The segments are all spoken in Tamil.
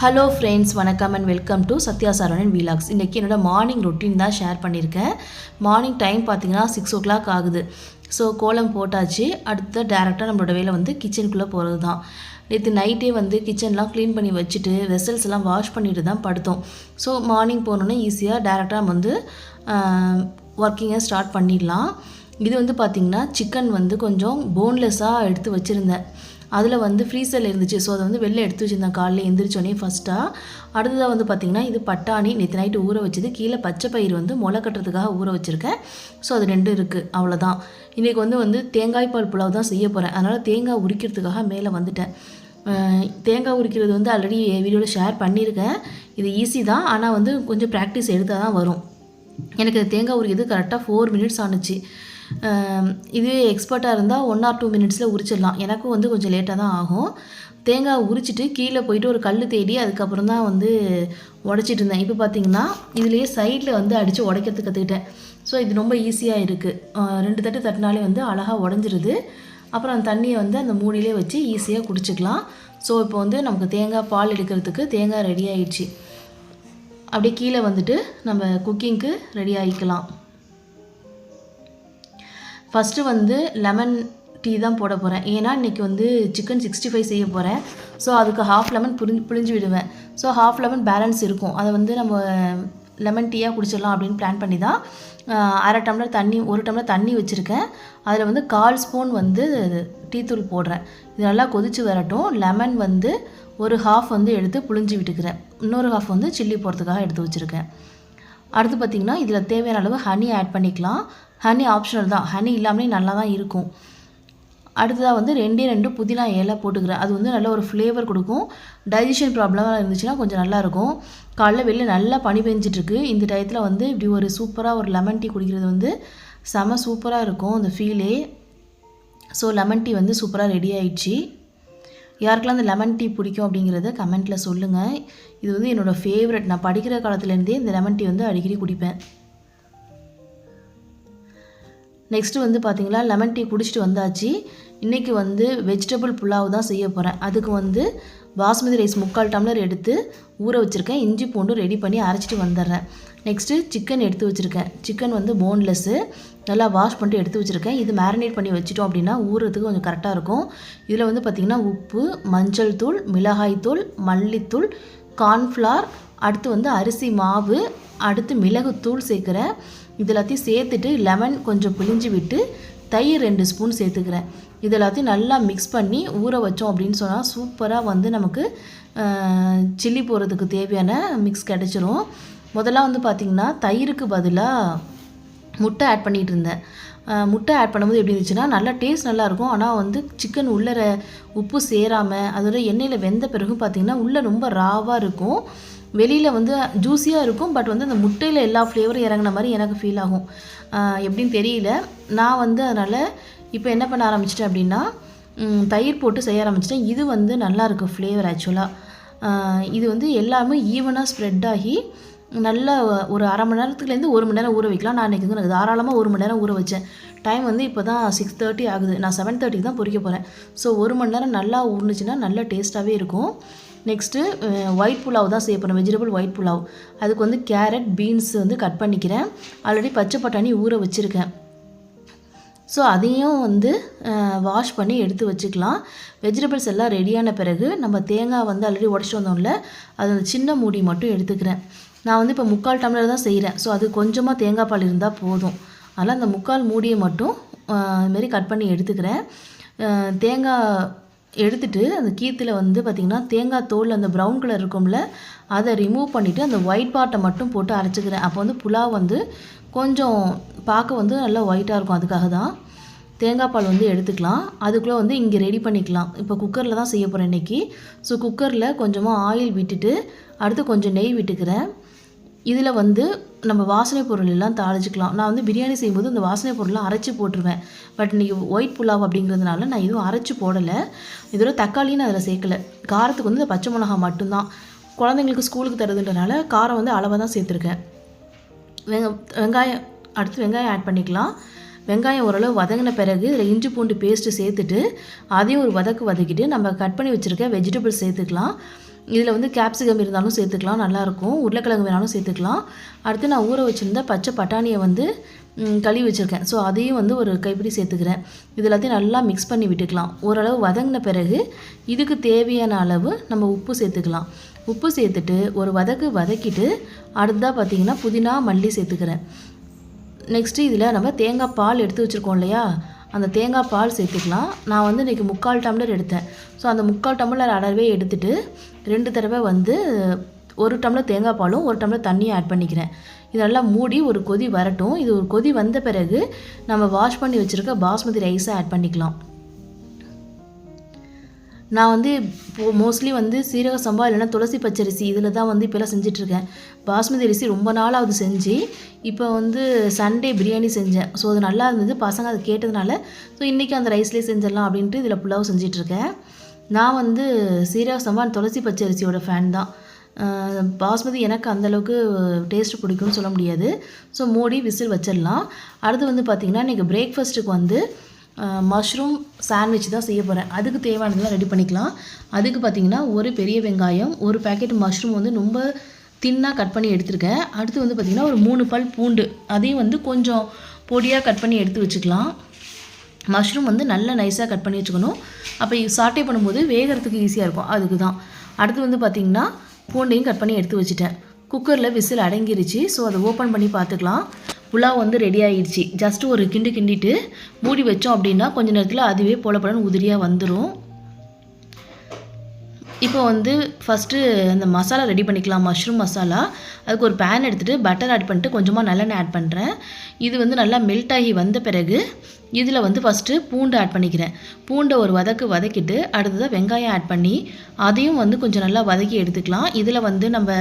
ஹலோ ஃப்ரெண்ட்ஸ், வணக்கம் and welcome to Sathya Saravanan வீலாக்ஸ். இன்றைக்கி என்னோடய மார்னிங் ரொட்டீன் தான் ஷேர் பண்ணியிருக்கேன். மார்னிங் டைம் பார்த்திங்கன்னா 6 o'clock ஆகுது. ஸோ கோலம் போட்டாச்சு. அடுத்த டேரெக்டாக நம்மளோட வேலை வந்து கிச்சனுக்குள்ளே போகிறது தான். நேற்று நைட்டே வந்து கிச்சன்லாம் க்ளீன் பண்ணி வச்சுட்டு வெசல்ஸ் எல்லாம் வாஷ் பண்ணிட்டு தான் படுத்தோம். ஸோ மார்னிங் போனோன்னே ஈஸியாக டேரெக்டாக நம்ம வந்து ஒர்க்கிங்கை ஸ்டார்ட் பண்ணிடலாம். இது வந்து பார்த்திங்கன்னா சிக்கன் வந்து கொஞ்சம் போன்லெஸ்ஸாக எடுத்து வச்சுருந்தேன். அதில் வந்து ஃப்ரீசரில் இருந்துச்சு. ஸோ அதை வந்து வெளில எடுத்து வச்சுருந்தேன் காலையில் எந்திரிச்சோன்னே ஃபஸ்ட்டாக. அடுத்ததாக வந்து பார்த்திங்கன்னா இது பட்டாணி நேற்று நைட்டு ஊற வச்சது. கீழே பச்சை பயிர் வந்து முளை கட்டுறதுக்காக ஊற வச்சுருக்கேன். ஸோ அது 2 இருக்குது, அவ்வளோதான். இன்றைக்கி வந்து தேங்காய் பால் புலாவ் தான் செய்ய போகிறேன். அதனால் தேங்காய் உரிக்கிறதுக்காக மேலே வந்துட்டேன். தேங்காய் உரிக்கிறது வந்து ஆல்ரெடி வீடியோவில் ஷேர் பண்ணியிருக்கேன். இது ஈஸி தான், ஆனால் வந்து கொஞ்சம் ப்ராக்டிஸ் எடுத்தால் தான் வரும். எனக்கு தேங்காய் உரிக்கிறது கரெக்டாக 4 minutes ஆணுச்சு. இதுவே எக்ஸ்பர்ட்டாக இருந்தால் 1 or 2 minutes உரிச்சிடலாம். எனக்கும் வந்து கொஞ்சம் லேட்டாக தான் ஆகும். தேங்காய் உரிச்சிட்டு கீழே போயிட்டு ஒரு கல் தேடி அதுக்கப்புறம் தான் வந்து உடச்சிட்டு இருந்தேன். இப்போ பார்த்திங்கன்னா இதுலேயே சைடில் வந்து அடித்து உடைக்கிறதுக்கு கற்றுக்கிட்டேன். ஸோ இது ரொம்ப ஈஸியாக இருக்குது. 2 தட்டு தட்டினாலே வந்து அழகாக உடஞ்சிருது. அப்புறம் அந்த தண்ணியை வந்து அந்த மூடியிலே வச்சு ஈஸியாக குடிச்சிக்கலாம். ஸோ இப்போ வந்து நமக்கு தேங்காய் பால் எடுக்கிறதுக்கு தேங்காய் ரெடி ஆகிடுச்சு. அப்படியே கீழே வந்துட்டு நம்ம குக்கிங்க்கு ரெடி ஆகிக்கலாம். ஃபஸ்ட்டு வந்து லெமன் டீ தான் போட போகிறேன். ஏன்னா இன்றைக்கி வந்து சிக்கன் 65 செய்ய போகிறேன். ஸோ அதுக்கு ½ லெமன் புழிஞ்சு விடுவேன். ஸோ ½ லெமன் பேலன்ஸ் இருக்கும். அதை வந்து நம்ம லெமன் டீயாக குடிச்சிடலாம் அப்படின்னு பிளான் பண்ணி தான் 1/2 டம்ளர் தண்ணி 1 டம்ளர் தண்ணி வச்சுருக்கேன். அதில் வந்து 1/4 ஸ்பூன் வந்து டீ தூள் போடுறேன். இது நல்லா கொதித்து வரட்டும். லெமன் வந்து ஒரு ½ வந்து எடுத்து புழிஞ்சு விட்டுக்கிறேன். இன்னொரு ½ வந்து சில்லி போடுறதுக்காக எடுத்து வச்சுருக்கேன். அடுத்து பார்த்திங்கன்னா இதில் தேவையான அளவு ஹனி ஆட் பண்ணிக்கலாம். ஹனி ஆப்ஷனல் தான், ஹனி இல்லாமலே நல்லா தான் இருக்கும். அடுத்ததாக வந்து 2 புதினா இலை போட்டுக்கிறேன். அது வந்து நல்ல ஒரு ஃப்ளேவர் கொடுக்கும். டைஜஷன் ப்ராப்ளமாக இருந்துச்சுன்னா கொஞ்சம் நல்லாயிருக்கும். காலைல வெளில நல்லா பனி பெஞ்சிட்ருக்கு. இந்த டயத்தில் வந்து இப்படி ஒரு சூப்பராக ஒரு லெமன் டீ குடிக்கிறது வந்து செம சூப்பராக இருக்கும் அந்த ஃபீலே. ஸோ லெமன் டீ வந்து சூப்பராக ரெடி ஆயிடுச்சு. யாருக்கெல்லாம் அந்த லெமன் டீ பிடிக்கும் அப்படிங்கிறத கமெண்ட்டில் சொல்லுங்கள். இது வந்து என்னோடய ஃபேவரட். நான் படிக்கிற காலத்துலேருந்தே இந்த லெமன் டீ வந்து அடிக்கடி குடிப்பேன். நெக்ஸ்ட்டு வந்து பார்த்திங்களா லெமன் டீ குடிச்சிட்டு வந்தாச்சு. இன்றைக்கி வந்து வெஜிடபிள் புலாவ் தான் செய்ய போகிறேன். அதுக்கு வந்து பாஸ்மதி ரைஸ் 3/4 டம்ளர் எடுத்து ஊற வச்சுருக்கேன். இஞ்சி பூண்டு ரெடி பண்ணி அரைச்சிட்டு வந்துடுறேன். நெக்ஸ்ட்டு சிக்கன் எடுத்து வச்சுருக்கேன். சிக்கன் வந்து போன்லெஸ்ஸு நல்லா வாஷ் பண்ணிட்டு எடுத்து வச்சுருக்கேன். இது மேரினேட் பண்ணி வச்சிட்டோம் அப்படின்னா ஊறுறதுக்கு கொஞ்சம் கரெக்டாக இருக்கும். இதில் வந்து பார்த்திங்கன்னா உப்பு, மஞ்சள் தூள், மிளகாய் தூள், மல்லித்தூள், கார்ன்ஃப்ளவர், அடுத்து வந்து அரிசி மாவு, அடுத்து மிளகுத்தூள் சேர்க்குறேன். இது எல்லாத்தையும் சேர்த்துட்டு லெமன் கொஞ்சம் பிழிஞ்சு விட்டு தயிர் 2 ஸ்பூன் சேர்த்துக்கிறேன். இது எல்லாத்தையும் நல்லா மிக்ஸ் பண்ணி ஊற வச்சோம் அப்படின்னு சொன்னால் சூப்பராக வந்து நமக்கு சில்லி போடுறதுக்கு தேவையான மிக்ஸ் கிடச்சிரும். முதல்ல வந்து பார்த்திங்கன்னா தயிருக்கு பதிலாக முட்டை ஆட் பண்ணிகிட்டு இருந்தேன். முட்டை ஆட் பண்ணும்போது எப்படி இருந்துச்சுன்னா நல்லா டேஸ்ட் நல்லாயிருக்கும். ஆனால் வந்து சிக்கன் உள்ளர உப்பு சேராமல் அதோட எண்ணெயில் வெந்த பிறகு பார்த்திங்கன்னா உள்ளே ரொம்ப ராவாக இருக்கும். வெளியில் வந்து ஜூஸியாக இருக்கும். பட் வந்து அந்த முட்டையில் எல்லா ஃப்ளேவரும் இறங்கின மாதிரி எனக்கு ஃபீல் ஆகும். எப்படின்னு தெரியல. நான் வந்து அதனால் இப்போ என்ன பண்ண ஆரம்பிச்சிட்டேன் அப்படின்னா தயிர் போட்டு செய்ய ஆரம்பிச்சிட்டேன். இது வந்து நல்லாயிருக்கு ஃப்ளேவர் ஆக்சுவலாக. இது வந்து எல்லாமே ஈவனாக ஸ்ப்ரெட் ஆகி நல்லா ஒரு அரை மணி நேரத்துலேருந்து 1 மணி நேரம் ஊற வைக்கலாம். நான் இன்றைக்கி வந்து எனக்கு தாராளமாக 1 மணி நேரம் ஊற வச்சேன். டைம் வந்து இப்போ தான் 6:30 ஆகுது. நான் 7:30 தான் பொரிக்க போகிறேன். ஸோ 1 மணி நேரம் நல்லா ஊறுனுச்சுன்னா நல்ல டேஸ்ட்டாகவே இருக்கும். நெக்ஸ்ட்டு ஒயிட் புலாவ் தான் செய்ய போகிறேன். Vegetable white pulao. அதுக்கு வந்து கேரட், பீன்ஸ் வந்து கட் பண்ணிக்கிறேன். ஆல்ரெடி பச்சை பட்டாணி ஊற வச்சுருக்கேன். ஸோ அதையும் வந்து வாஷ் பண்ணி எடுத்து வச்சுக்கலாம். வெஜிடபிள்ஸ் எல்லாம் ரெடியான பிறகு நம்ம தேங்காய் வந்து ஆல்ரெடி உடச்சிட்டு வந்தோம்ல, அது சின்ன மூடி மட்டும் எடுத்துக்கிறேன். நான் வந்து இப்போ 3/4 டம்ளர் தான் செய்கிறேன். ஸோ அது கொஞ்சமாக தேங்காய் பால் இருந்தால் போதும். அதனால் அந்த 3/4 மூடியை மட்டும் இதுமாரி கட் பண்ணி எடுத்துக்கிறேன். தேங்காய் எடுத்துகிட்டு அந்த கீத்தில் வந்து பார்த்திங்கன்னா தேங்காய் தோல் அந்த ப்ரௌன் கலர் இருக்கும்ல, அதை ரிமூவ் பண்ணிவிட்டு அந்த ஒயிட் பார்ட்டை மட்டும் போட்டு அரைச்சிக்கிறேன். அப்போ வந்து புலாவ் வந்து கொஞ்சம் பார்க்க வந்து நல்லா ஒயிட்டாக இருக்கும். அதுக்காக தான் தேங்காய் பால் வந்து எடுத்துக்கலாம். அதுக்குள்ளே வந்து இங்கே ரெடி பண்ணிக்கலாம். இப்போ குக்கரில் தான் செய்ய போகிறேன் இன்றைக்கி. ஸோ குக்கரில் கொஞ்சமாக ஆயில் விட்டுட்டு அடுத்து கொஞ்சம் நெய் விட்டுக்கிறேன். இதில் வந்து நம்ம வாசனை பொருள் எல்லாம் தாளிச்சிக்கலாம். நான் வந்து பிரியாணி செய்யும்போது இந்த வாசனை பொருள்லாம் அரைச்சி போட்டுருவேன். பட் இன்றைக்கி ஒயிட் புலாவ் அப்படிங்கிறதுனால நான் எதுவும் அரைச்சி போடலை. இதோட தக்காளியும் நான் அதில் சேர்க்கலை. காரத்துக்கு வந்து இந்த பச்சை மிளகாய் மட்டும்தான். குழந்தைங்களுக்கு ஸ்கூலுக்கு தருதுன்றனால காரம் வந்து அளவாக தான் சேர்த்துருக்கேன். வெங்காயம் அடுத்து வெங்காயம் ஆட் பண்ணிக்கலாம். வெங்காயம் ஓரளவு வதங்கின பிறகு இதில் இஞ்சி பூண்டு பேஸ்ட்டு சேர்த்துட்டு அதையும் ஒரு வதக்கிட்டு நம்ம கட் பண்ணி வச்சுருக்க வெஜிடபிள்ஸ் சேர்த்துக்கலாம். இதில் வந்து கேப்சிகம் இருந்தாலும் சேர்த்துக்கலாம், நல்லாயிருக்கும். உருளைக்கிழங்கு வேணாலும் சேர்த்துக்கலாம். அடுத்து நான் ஊற வச்சுருந்த பச்சை பட்டாணியை வந்து கழுவி வச்சுருக்கேன். ஸோ அதையும் வந்து ஒரு கைப்பிடி சேர்த்துக்கிறேன். இது எல்லாத்தையும் நல்லா மிக்ஸ் பண்ணி விட்டுக்கலாம். ஓரளவு வதங்கின பிறகு இதுக்கு தேவையான அளவு நம்ம உப்பு சேர்த்துக்கலாம். உப்பு சேர்த்துட்டு ஒரு வதக்கிட்டு அடுத்ததாக பார்த்திங்கன்னா புதினா மல்லி சேர்த்துக்கிறேன். நெக்ஸ்ட்டு இதில் நம்ம தேங்காய் பால் எடுத்து வச்சுருக்கோம் இல்லையா, அந்த தேங்காய் பால் சேர்த்துக்கலாம். நான் வந்து இன்றைக்கி 3/4 டம்ளர் எடுத்தேன். ஸோ அந்த 3/4 டம்ளர் அளவே எடுத்துகிட்டு 2 தடவை வந்து 1 டம்ளர் தேங்காய் பாலும் 1 டம்ளர் தண்ணியும் ஆட் பண்ணிக்கிறேன். இதெல்லாம் மூடி ஒரு கொதி வரட்டும். இது ஒரு கொதி வந்த பிறகு நம்ம வாஷ் பண்ணி வச்சுருக்க பாஸ்மதி ரைஸை ஆட் பண்ணிக்கலாம். நான் வந்து மோஸ்ட்லி வந்து சீரக சம்பா இல்லைனா துளசி பச்சரிசி இதில் தான் வந்து இப்போலாம் செஞ்சிட்ருக்கேன். பாஸ்மதி அரிசி ரொம்ப நாளாவது செஞ்சு இப்போ வந்து சண்டே பிரியாணி செஞ்சேன். ஸோ அது நல்லா இருந்தது, பசங்க அது கேட்டதுனால ஸோ இன்றைக்கி அந்த ரைஸ்லேயே செஞ்சிடலாம் அப்படின்ட்டு இதில் புலாவ் செஞ்சிட்ருக்கேன். நான் வந்து சீரக சம்பா துளசி பச்சரிசியோட ஃபேன் தான். பாஸ்மதி எனக்கு அந்தளவுக்கு டேஸ்ட்டு பிடிக்கும்னு சொல்ல முடியாது. ஸோ மூடி விசில் வச்சிடலாம். அடுத்து வந்து பார்த்திங்கன்னா இன்றைக்கி பிரேக்ஃபாஸ்ட்டுக்கு வந்து மஷ்ரூம் சாண்ட்விச் தான் செய்ய போகிறேன். அதுக்கு தேவையானதெல்லாம் ரெடி பண்ணிக்கலாம். அதுக்கு பார்த்திங்கன்னா ஒரு பெரிய வெங்காயம், ஒரு பேக்கெட் மஷ்ரூம் வந்து ரொம்ப தின்னாக கட் பண்ணி எடுத்துருக்கேன். அடுத்து வந்து பார்த்திங்கன்னா ஒரு 3 பல் பூண்டு, அதையும் வந்து கொஞ்சம் பொடியாக கட் பண்ணி எடுத்து வச்சுக்கலாம். மஷ்ரூம் வந்து நல்லா நைஸாக கட் பண்ணி வச்சுக்கணும். அப்போ சாட்டே பண்ணும்போது வேகிறதுக்கு ஈஸியாக இருக்கும், அதுக்கு தான். அடுத்து வந்து பார்த்திங்கன்னா பூண்டையும் கட் பண்ணி எடுத்து வச்சுட்டேன். குக்கரில் விசில் அடங்கிருச்சு. ஸோ அதை ஓப்பன் பண்ணி பார்த்துக்கலாம். புலாவ் வந்து ரெடி ஆகிடுச்சு. ஜஸ்ட்டு ஒரு கிண்டிட்டு மூடி வச்சோம் அப்படின்னா கொஞ்சம் நேரத்தில் அதுவே போலப்படன்னு உதிரியாக வந்துடும். இப்போ வந்து ஃபஸ்ட்டு அந்த மசாலா ரெடி பண்ணிக்கலாம், மஷ்ரூம் மசாலா. அதுக்கு ஒரு பேன் எடுத்துகிட்டு பட்டர் ஆட் பண்ணிட்டு கொஞ்சமாக நல்லெண்ணெய் ஆட் பண்ணுறேன். இது வந்து நல்லா மெல்ட் ஆகி வந்த பிறகு இதில் வந்து ஃபஸ்ட்டு பூண்டு ஆட் பண்ணிக்கிறேன். பூண்டை ஒரு வதக்கிட்டு அடுத்ததாக வெங்காயம் ஆட் பண்ணி அதையும் வந்து கொஞ்சம் நல்லா வதக்கி எடுத்துக்கலாம். இதில் வந்து நம்ம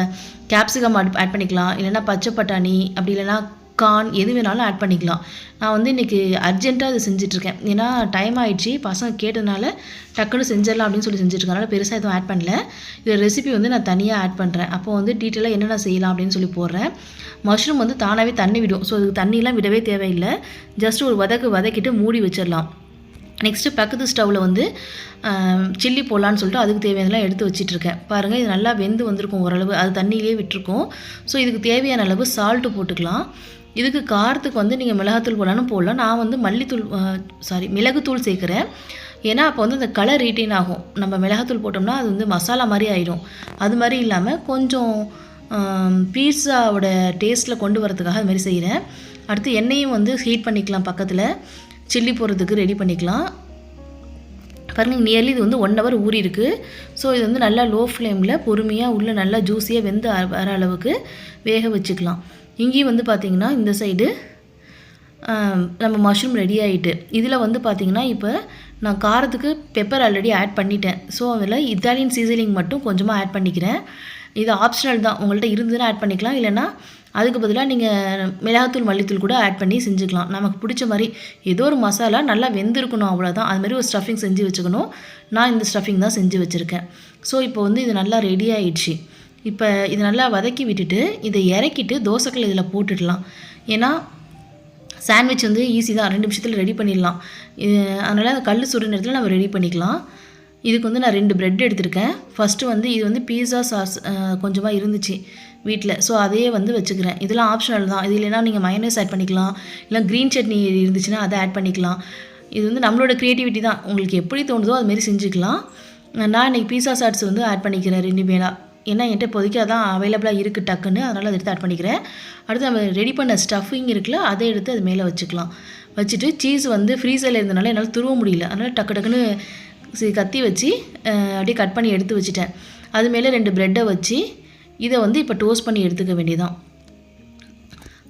கேப்சிகம் ஆட் பண்ணிக்கலாம், இல்லைனா பச்சை பட்டாணி, அப்படி இல்லைனா கார்ன், எது வேணாலும் ஆட் பண்ணிக்கலாம். நான் வந்து இன்றைக்கி அர்ஜென்ட்டாக இது செஞ்சிட்ருக்கேன். ஏன்னா டைம் ஆகிடுச்சி, பசங்க கேட்டதுனால டக்குன்னு செஞ்சிடலாம் அப்படின்னு சொல்லி செஞ்சுட்ருக்கேன். அதனால் பெருசாக எதுவும் ஆட் பண்ணல. இது ரெசிபி வந்து நான் தனியாக ஆட் பண்ணுறேன். அப்போ வந்து டீட்டெயிலாக என்னென்ன செய்யலாம் அப்படின்னு சொல்லி போடுறேன். மஷ்ரூம் வந்து தானாகவே தண்ணி விடும். ஸோ அதுக்கு தண்ணியெலாம் விடவே தேவையில்லை. ஜஸ்ட் ஒரு வதக்கிட்டு மூடி வச்சிடலாம். நெக்ஸ்ட்டு பக்கத்து ஸ்டவ்வில் வந்து சில்லி போடலான்னு சொல்லிட்டு அதுக்கு தேவையானதெல்லாம் எடுத்து வச்சிட்ருக்கேன். பாருங்கள், இது நல்லா வெந்து வந்திருக்கும் ஓரளவு, அது தண்ணியிலே விட்டுருக்கும். ஸோ இதுக்கு தேவையான அளவு சால்ட்டு போட்டுக்கலாம். இதுக்கு காரத்துக்கு வந்து நீங்கள் மிளகாத்தூள் போடலான்னு போடலாம். நான் வந்து மிளகுத்தூள் சேர்க்குறேன். ஏன்னா அப்போ வந்து அந்த கலர் ரீட்டைன் ஆகும். நம்ம மிளகாத்தூள் போட்டோம்னா அது வந்து மசாலா மாதிரி ஆயிடும். அது மாதிரி இல்லாமல் கொஞ்சம் பீட்சாவோட டேஸ்ட்டில் கொண்டு வரதுக்காக அது மாதிரி செய்கிறேன். அடுத்து எண்ணெயும் வந்து ஹீட் பண்ணிக்கலாம். பக்கத்தில் சில்லி போடுறதுக்கு ரெடி பண்ணிக்கலாம். பாருங்கள், நியர்லி இது வந்து 1 ஹவர் ஊறி இருக்குது. ஸோ இது வந்து நல்லா லோ ஃப்ளேமில் பொறுமையாக உள்ளே நல்லா ஜூஸியாக வெந்து வர அளவுக்கு வேக வச்சுக்கலாம். இங்கேயும் வந்து பார்த்திங்கன்னா இந்த சைடு நம்ம மஷ்ரூம் ரெடி ஆகிட்டு இதில் வந்து பார்த்திங்கன்னா இப்போ நான் காரத்துக்கு பெப்பர் ஆல்ரெடி ஆட் பண்ணிட்டேன். ஸோ அதில் இத்தாலியன் சீசனிங் மட்டும் கொஞ்சமாக ஆட் பண்ணிக்கிறேன். இது ஆப்ஷனல் தான், உங்கள்கிட்ட இருந்ததுன்னா ஆட் பண்ணிக்கலாம், இல்லைனா அதுக்கு பதிலாக நீங்கள் மிளகாத்தூள் மல்லித்தூள் கூட ஆட் பண்ணி செஞ்சுக்கலாம். நமக்கு பிடிச்ச மாதிரி ஏதோ ஒரு மசாலா நல்லா வெந்திருக்கணும், அவ்வளோதான். அது மாதிரி ஒரு ஸ்டஃபிங் செஞ்சு வச்சுக்கணும். நான் இந்த ஸ்டஃபிங் தான் செஞ்சு வச்சுருக்கேன். ஸோ இப்போ வந்து இது நல்லா ரெடி ஆகிடுச்சு. இப்போ இது நல்லா வதக்கி விட்டுட்டு இதை இறக்கிட்டு தோசைக்கல் இதில் போட்டுடலாம். ஏன்னா சாண்ட்விச் வந்து ஈஸி தான், 2 நிமிஷத்தில் ரெடி பண்ணிடலாம். அதனால் அந்த கல் சுடுற நேரத்தில் நம்ம ரெடி பண்ணிக்கலாம். இதுக்கு வந்து நான் 2 ப்ரெட் எடுத்திருக்கேன். ஃபஸ்ட்டு வந்து இது வந்து பீஸா சாஸ் கொஞ்சமாக இருந்துச்சு வீட்டில். ஸோ அதையே வந்து வச்சுக்கிறேன். இதெல்லாம் ஆப்ஷனல் தான். இது இல்லைனா நீங்கள் மயோனைஸ் ஆட் பண்ணிக்கலாம், இல்லை க்ரீன் சட்னி இருந்துச்சுன்னா அதை ஆட் பண்ணிக்கலாம். இது வந்து நம்மளோட க்ரியேட்டிவிட்டி தான், உங்களுக்கு எப்படி தோணுதோ அதுமாரி செஞ்சுக்கலாம். நான் இன்றைக்கி பீஸா சாட்ஸ் வந்து ஆட் பண்ணிக்கிறேன் 2 பேராக. ஏன்னா என்கிட்ட இப்போதைக்கு அதான் அவைலபிளாக இருக்குது டக்குன்னு, அதனால் அதை எடுத்து ஆட் பண்ணிக்கிறேன். அடுத்து நம்ம ரெடி பண்ண ஸ்டஃபிங் இருக்குல்ல, அதை எடுத்து அது மேலே வச்சுக்கலாம். வச்சுட்டு சீஸ் வந்து ஃப்ரீசரில் இருந்தனால என்னால் துருவ முடியல, அதனால் டக்குன்னு கத்தி வச்சு அப்படியே கட் பண்ணி எடுத்து வச்சுட்டேன். அது மேலே 2 ப்ரெட்டை வச்சு இதை வந்து இப்போ டோஸ்ட் பண்ணி எடுத்துக்க வேண்டியதான்.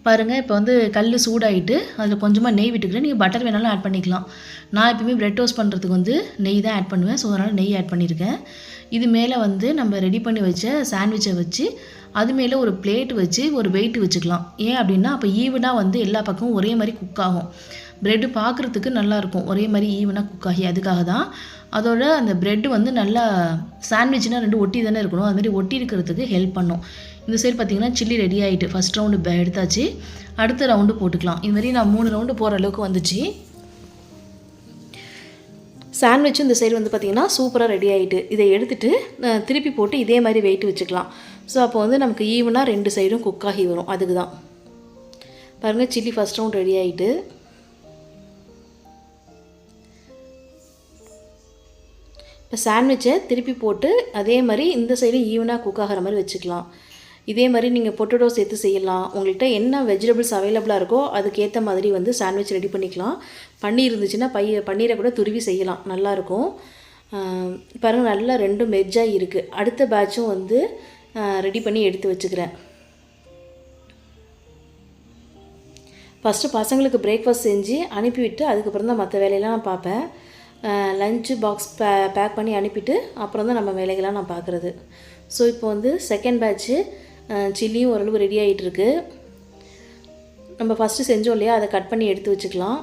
பாருங்கள், இப்போ வந்து கல் சூடாகிட்டு அதில் கொஞ்சமாக நெய் விட்டுக்கிறேன். நீங்கள் பட்டர் வேணாலும் ஆட் பண்ணிக்கலாம். நான் எப்பவுமே ப்ரெட் டோஸ்ட் பண்ணுறதுக்கு வந்து நெய் தான் ஆட் பண்ணுவேன். ஸோ அதனால் நெய் ஆட் பண்ணியிருக்கேன். இது மேலே வந்து நம்ம ரெடி பண்ணி வச்ச சாண்ட்விச்சை வச்சு அது மேலே ஒரு பிளேட் வச்சு ஒரு வெயிட் வச்சுக்கலாம். ஏன் அப்படின்னா அப்போ ஈவனாக வந்து எல்லா பக்கமும் ஒரே மாதிரி குக் ஆகும். ப்ரெட்டு பார்க்குறதுக்கு நல்லாயிருக்கும், ஒரே மாதிரி ஈவனாக குக் ஆகி. அதுக்காக தான். அதோட அந்த ப்ரெட்டு வந்து நல்லா சாண்ட்விச்னால் 2 ஒட்டி தானே இருக்கணும், அதுமாதிரி ஒட்டி இருக்கிறதுக்கு ஹெல்ப் பண்ணும். இந்த சைடு பார்த்திங்கன்னா சில்லி ரெடி ஆகிட்டு ஃபஸ்ட் ரவுண்டு எடுத்தாச்சு. அடுத்த ரவுண்டு போட்டுக்கலாம். இதுமாதிரி நான் 3 ரவுண்டு போகிற அளவுக்கு வந்துச்சு. சாண்ட்விச்சும் இந்த சைடு வந்து பார்த்திங்கன்னா சூப்பராக ரெடி ஆகிட்டு. இதை எடுத்துகிட்டு திருப்பி போட்டு இதே மாதிரி வெயிட் வச்சுக்கலாம். ஸோ அப்போ வந்து நமக்கு ஈவனாக 2 சைடும் குக் ஆகி வரும். அதுக்கு தான் பாருங்கள், சில்லி ஃபஸ்ட் ரவுண்ட் ரெடி ஆகிட்டு. இப்போ சாண்ட்விச்சை திருப்பி போட்டு அதே மாதிரி இந்த சைடு ஈவனாக குக் ஆகிற மாதிரி வச்சுக்கலாம். இதே மாதிரி நீங்கள் பொட்டேட்டோ சேர்த்து செய்யலாம். உங்கள்கிட்ட என்ன வெஜிடபிள்ஸ் அவைலபிளாக இருக்கோ அதுக்கேற்ற மாதிரி வந்து சாண்ட்விச் ரெடி பண்ணிக்கலாம். பன்னீர் இருந்துச்சுன்னா பன்னீரை கூட துருவி செய்யலாம், நல்லாயிருக்கும். பாருங்கள், நல்லா 2 மெர்ஜாக இருக்குது. அடுத்த பேட்சும் வந்து ரெடி பண்ணி எடுத்து வச்சுக்கிறேன். ஃபஸ்ட்டு பசங்களுக்கு பிரேக்ஃபாஸ்ட் செஞ்சு அனுப்பிவிட்டு அதுக்கப்புறம் தான் மற்ற வேலையெல்லாம் நான் பார்ப்பேன். லஞ்சு பாக்ஸ் பேக் பண்ணி அனுப்பிட்டு அப்புறம் தான் நம்ம வேலைகள்லாம் நான் பார்க்குறது. ஸோ இப்போ வந்து செகண்ட் பேட்ச்சு சில்லியும் ஓரளவு ரெடி ஆகிட்டுருக்கு. நம்ம ஃபஸ்ட்டு செஞ்சோம் இல்லையா, அதை கட் பண்ணி எடுத்து வச்சுக்கலாம்.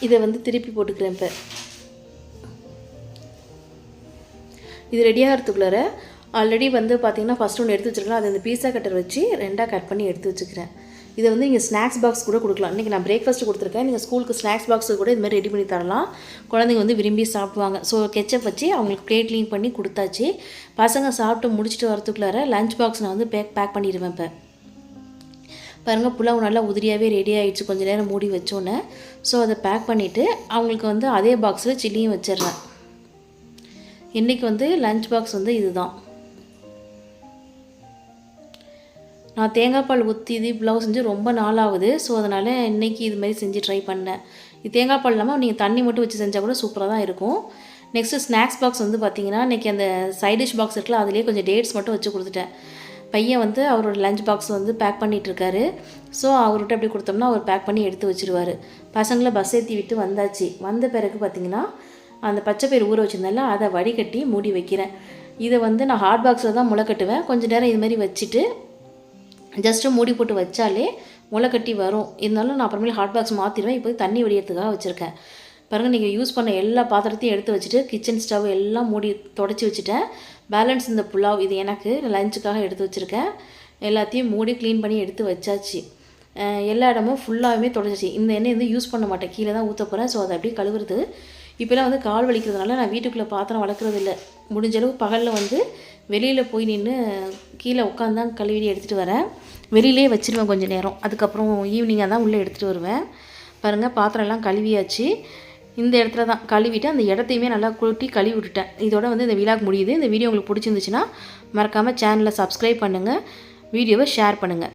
இதை வந்து திருப்பி போட்டுக்கிறேன். இப்போ இது ரெடி ஆகிறதுக்குள்ளார ஆல்ரெடி வந்து பார்த்திங்கன்னா ஃபஸ்ட் ஒன்று எடுத்து வச்சுருக்கலாம். அதை இந்த பீஸா கட்டர் வச்சு 2ஆக கட் பண்ணி எடுத்து வச்சுக்கிறேன். இதை வந்து நீங்கள் ஸ்நாக்ஸ் பாக்ஸ் கூட கொடுக்கலாம். இன்றைக்கி நான் பிரேக்ஃபாஸ்ட்டு கொடுத்துருக்கேன். நீங்கள் ஸ்கூலுக்கு ஸ்நாக்ஸ் பாக்ஸு கூட இதுமாதிரி ரெடி பண்ணி தரலாம். குழந்தைங்க வந்து விரும்பி சாப்பிடுவாங்க. ஸோ கெச்சப் வச்சு அவங்களுக்கு பிளேட் க்ளீன் பண்ணி கொடுத்தாச்சு. பசங்க சாப்பிட்டு முடிச்சுட்டு வரத்துக்குள்ளார லஞ்ச் பாக்ஸ் நான் வந்து பேக் பண்ணிடுவேன். இப்போ பாருங்கள், புலாவ் நல்லா உதிரியாகவே ரெடி ஆகிடுச்சு. கொஞ்சம் நேரம் மூடி வச்சோன்னே. ஸோ அதை பேக் பண்ணிவிட்டு அவங்களுக்கு வந்து அதே பாக்ஸில் சில்லியும் வச்சிடுறேன். இன்றைக்கி வந்து லஞ்ச் பாக்ஸ் வந்து இதுதான். நான் தேங்காய் பால் ஊற்றி இது புலாவ் செஞ்சு ரொம்ப நாள் ஆகுது. ஸோ அதனால் இன்றைக்கி இது மாதிரி செஞ்சு ட்ரை பண்ணேன். இது தேங்காய் பால் இல்லாமல் நீங்கள் தண்ணி மட்டும் வச்சு செஞ்சால் கூட சூப்பராக தான் இருக்கும். நெக்ஸ்ட்டு ஸ்நாக்ஸ் பாக்ஸ் வந்து பார்த்திங்கன்னா இன்றைக்கி அந்த சைட் டிஷ் பாக்ஸ் இருக்குல்ல, அதிலே கொஞ்சம் டேட்ஸ் மட்டும் வச்சு கொடுத்துட்டேன். பையன் வந்து அவரோட லஞ்ச் பாக்ஸ் வந்து பேக் பண்ணிகிட்ருக்காரு. ஸோ அவர்கிட்ட அப்படி கொடுத்தோம்னா அவர் பேக் பண்ணி எடுத்து வச்சுருவார். பசங்களை பஸ் ஏற்றி விட்டு வந்தாச்சு. வந்த பிறகு பார்த்திங்கன்னா அந்த பச்சை பயிர் ஊற வச்சுருந்தால அதை வடிகட்டி மூடி வைக்கிறேன். இதை வந்து நான் ஹாட் பாக்ஸில் தான் முளை கட்டுவேன். கொஞ்சம் நேரம் இது மாதிரி வச்சுட்டு ஜஸ்ட்டு மூடி போட்டு வச்சாலே முளை கட்டி வரும். இருந்தாலும் நான் அப்புறமேலே ஹாட் பாக்ஸ் மாற்றிடுவேன். இப்போ தண்ணி வடிகிறதுக்காக வச்சுருக்கேன். பாருங்கள், நீங்கள் யூஸ் பண்ண எல்லா பாத்திரத்தையும் எடுத்து வச்சுட்டு கிச்சன் ஸ்டவ் எல்லாம் மூடி தொடச்சி வச்சுட்டேன். பேலன்ஸ் இந்த புலாவ் இது எனக்கு லஞ்சுக்காக எடுத்து வச்சுருக்கேன். எல்லாத்தையும் மூடி க்ளீன் பண்ணி எடுத்து வச்சாச்சு. எல்லா இடமும் ஃபுல்லாகவே தொடச்சி. இந்த எண்ணெய் வந்து யூஸ் பண்ண மாட்டேன், கீழே தான் ஊற்ற போகிறேன். ஸோ அதை அப்படியே கழுவுறது. இப்போலாம் வந்து கால் வலிக்கிறதுனால நான் வீட்டுக்குள்ளே பாத்திரம் வளர்க்குறது இல்லை. முடிஞ்சளவு பகலில் வந்து வெளியில் போய் நின்று கீழே உட்காந்து தான் கழுவி எடுத்துகிட்டு வரேன். வெளியிலே வச்சுருவேன் கொஞ்சம் நேரம். அதுக்கப்புறம் ஈவினிங்காக தான் உள்ளே எடுத்துகிட்டு வருவேன். பாருங்கள், பாத்திரம் எல்லாம் கழுவியாச்சு. இந்த இடத்துல தான் கழுவிட்டு அந்த இடத்தையுமே நல்லா கூட்டி கழுவி விட்டுட்டேன். இதோட வந்து இந்த விலாக் முடியுது. இந்த வீடியோ உங்களுக்கு பிடிச்சிருந்துச்சுன்னா மறக்காமல் சேனலை சப்ஸ்கிரைப் பண்ணுங்கள், வீடியோவை ஷேர் பண்ணுங்கள்.